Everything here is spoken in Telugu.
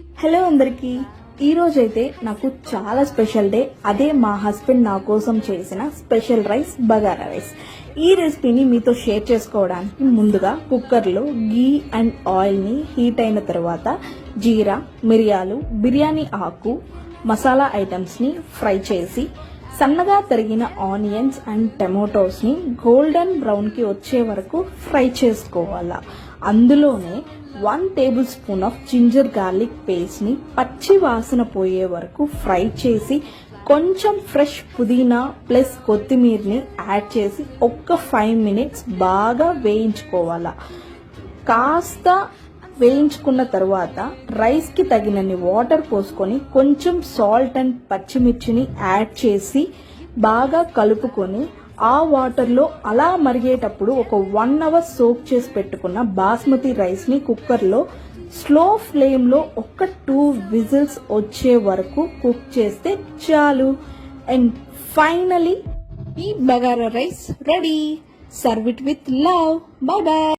హలో అందరికీ. ఈరోజైతే నాకు చాలా స్పెషల్ డే. అదే మా హస్బెండ్ నా కోసం చేసిన స్పెషల్ రైస్, బగారా రైస్. ఈ రెసిపీని మీతో షేర్ చేసుకోవడానికి ముందుగా కుక్కర్లో గీ అండ్ ఆయిల్ని హీట్ అయిన తర్వాత జీరా, మిరియాలు, బిర్యానీ ఆకు, మసాలా ఐటమ్స్ని ఫ్రై చేసి సన్నగా తరిగిన ఆనియన్స్ అండ్ టమాటోస్ని గోల్డెన్ బ్రౌన్కి వచ్చే వరకు ఫ్రై చేసుకోవాలా. అందులోనే 1 table spoon of ginger garlic పేస్ట్ని పచ్చి వాసన పోయే వరకు ఫ్రై చేసి కొంచెం ఫ్రెష్ పుదీనా ప్లస్ కొత్తిమీరని యాడ్ చేసి ఒక్క 5 మినిట్స్ బాగా వేయించుకోవాలా. కాస్త వేయించుకున్న తర్వాత రైస్కి తగినన్ని వాటర్ పోసుకొని కొంచెం సాల్ట్ అండ్ పచ్చిమిర్చిని యాడ్ చేసి బాగా కలుపుకొని ఆ వాటర్లో అలా మరిగేటప్పుడు ఒక 1 అవర్ సోక్ చేసి పెట్టుకున్న బాస్మతి రైస్ని కుక్కర్లో స్లో ఫ్లేమ్లో ఒక 2 విజిల్స్ వచ్చే వరకు కుక్ చేస్తే చాలు. అండ్ ఫైనలీ ఈ bagara rice ready. Serve it with love. By by.